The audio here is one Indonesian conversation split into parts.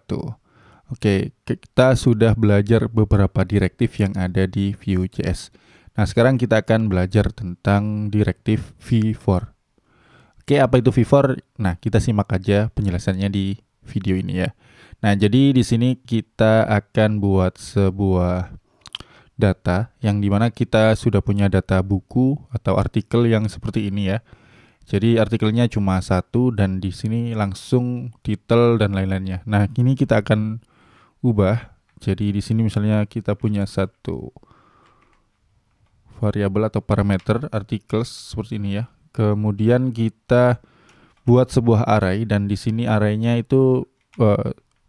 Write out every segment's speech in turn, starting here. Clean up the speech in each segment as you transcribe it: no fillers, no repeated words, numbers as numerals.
Tuh. Oke, kita sudah belajar beberapa direktif yang ada di Vue.js. Nah, sekarang kita akan belajar tentang direktif v-for. Oke, apa itu v-for? Nah, kita simak aja penjelasannya di video ini ya. Nah, jadi di sini kita akan buat sebuah data yang dimana kita sudah punya data buku atau artikel yang seperti ini ya. Jadi artikelnya cuma satu dan di sini langsung titel dan lain-lainnya. Nah, ini kita akan ubah. Jadi di sini misalnya kita punya satu variabel atau parameter artikel seperti ini ya. Kemudian kita buat sebuah array dan di sini arraynya itu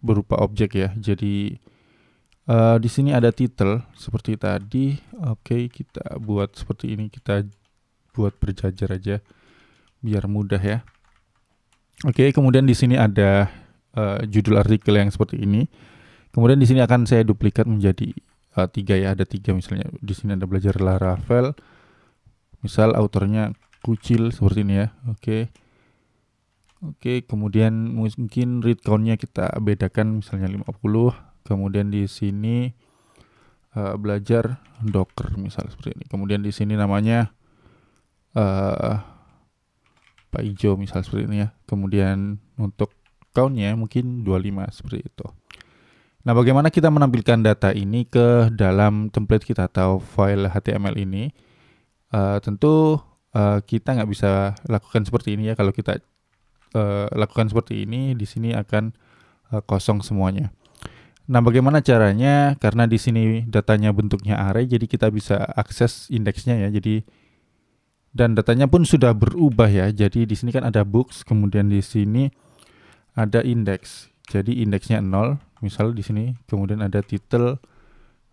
berupa objek ya. Jadi di sini ada titel seperti tadi. Oke, kita buat seperti ini. Kita buat berjajar aja biar mudah ya. Oke, kemudian di sini ada judul artikel yang seperti ini. Kemudian di sini akan saya duplikat menjadi 3 ya, ada 3 misalnya. Di sini ada belajar Laravel. Misal autornya Kucil seperti ini ya. Oke, kemudian mungkin read count-nya kita bedakan misalnya 50. Kemudian di sini belajar Docker misal seperti ini. Kemudian di sini namanya Pak Ijo misal seperti ini ya. Kemudian untuk count-nya mungkin 25 seperti itu. Nah, bagaimana kita menampilkan data ini ke dalam template kita atau file HTML ini? Tentu kita nggak bisa lakukan seperti ini ya. Kalau kita lakukan seperti ini, di sini akan kosong semuanya. Nah, bagaimana caranya? Karena di sini datanya bentuknya array, jadi kita bisa akses indeksnya ya. Jadi dan datanya pun sudah berubah ya. Jadi di sini kan ada books, kemudian di sini ada index. Jadi indeksnya 0, misal di sini, kemudian ada title,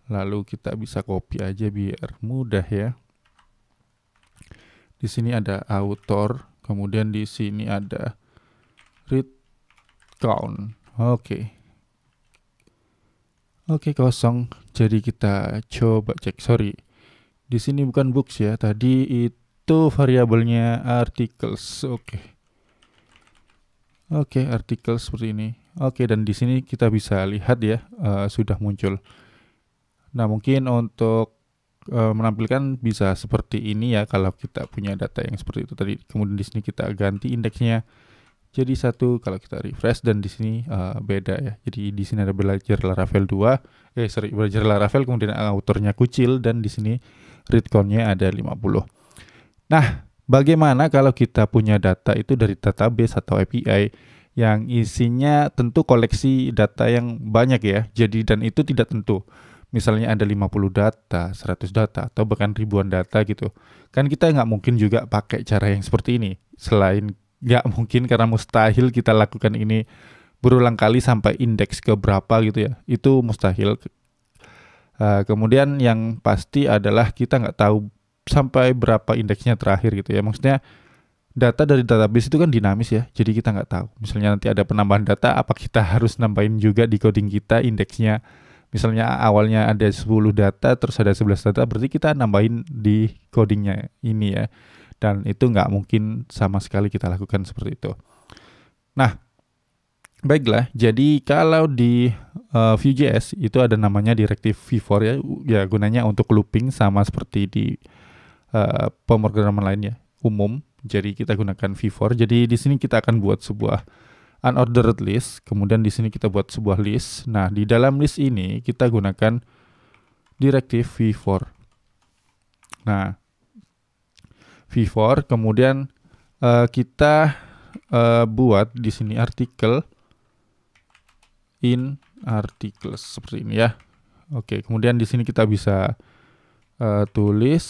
lalu kita bisa copy aja biar mudah ya. Di sini ada author, kemudian di sini ada read count. Oke, kosong. Jadi kita coba cek. Sorry, di sini bukan books ya. Tadi itu variabelnya articles. Oke, artikel seperti ini. Oke, dan di sini kita bisa lihat ya, sudah muncul. Nah, mungkin untuk menampilkan bisa seperti ini ya kalau kita punya data yang seperti itu tadi. Kemudian di sini kita ganti indeksnya jadi 1 kalau kita refresh, dan di sini beda ya. Jadi di sini ada belajar Laravel 2. Belajar Laravel, kemudian autornya Kucil, dan di sini read count-nya ada 50. Nah, bagaimana kalau kita punya data itu dari database atau API yang isinya tentu koleksi data yang banyak ya. Jadi dan itu tidak tentu. Misalnya ada 50 data, 100 data, atau bahkan ribuan data gitu. Kan kita nggak mungkin juga pakai cara yang seperti ini. Selain nggak mungkin karena mustahil kita lakukan ini berulang kali sampai indeks ke berapa gitu ya. Itu mustahil. Kemudian yang pasti adalah kita nggak tahu sampai berapa indeksnya terakhir gitu ya. Maksudnya data dari database itu kan dinamis ya. Jadi kita nggak tahu. Misalnya nanti ada penambahan data, apa kita harus nambahin juga di coding kita indeksnya. Misalnya awalnya ada 10 data, terus ada 11 data, berarti kita nambahin di codingnya ini ya. Dan itu nggak mungkin sama sekali kita lakukan seperti itu. Nah, baiklah. Jadi kalau di Vue.js itu ada namanya direktif v-for ya. Ya, gunanya untuk looping sama seperti di pemrograman lainnya umum. Jadi kita gunakan v-for. Jadi di sini kita akan buat sebuah unordered list, kemudian di sini kita buat sebuah list. Nah, di dalam list ini kita gunakan direktif v-for. Nah, v-for, kemudian kita buat di sini artikel in articles seperti ini ya. Oke, kemudian di sini kita bisa tulis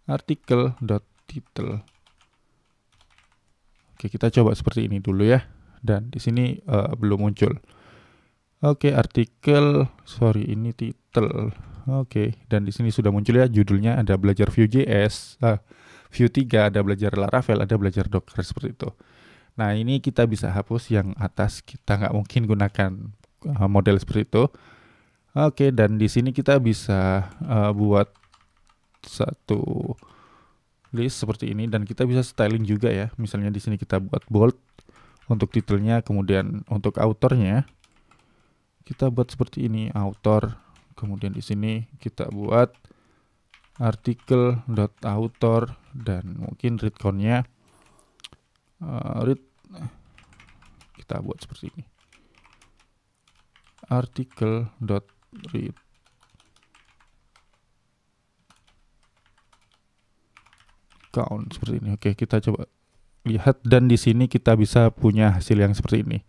artikel.title. Oke, kita coba seperti ini dulu ya. Dan di sini belum muncul. Oke, ini title. Oke, dan di sini sudah muncul ya, judulnya ada belajar Vue.js, Vue 3, ada belajar Laravel, ada belajar Docker seperti itu. Nah, ini kita bisa hapus yang atas, kita nggak mungkin gunakan model seperti itu. Oke, dan di sini kita bisa buat satu list seperti ini, dan kita bisa styling juga ya. Misalnya di sini kita buat bold, untuk titelnya. Kemudian untuk autornya kita buat seperti ini, author. Kemudian di sini kita buat artikel.author dan mungkin read count-nya read kita buat seperti ini, artikel.read count seperti ini. Oke, kita coba lihat dan di sini kita bisa punya hasil yang seperti ini.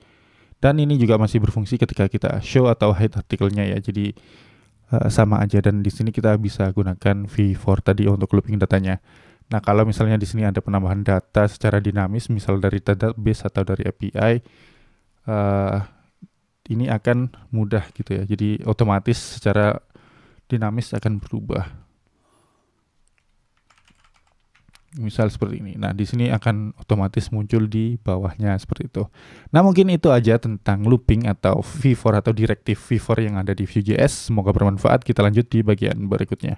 Dan ini juga masih berfungsi ketika kita show atau hide artikelnya ya. Jadi sama aja, dan di sini kita bisa gunakan V4 tadi untuk looping datanya. Nah, kalau misalnya di sini ada penambahan data secara dinamis, misal dari database atau dari API, ini akan mudah gitu ya. Jadi otomatis secara dinamis akan berubah. Misal seperti ini. Nah, di sini akan otomatis muncul di bawahnya seperti itu. Nah, mungkin itu aja tentang looping atau V4 atau directive V4 yang ada di Vue.js. Semoga bermanfaat. Kita lanjut di bagian berikutnya.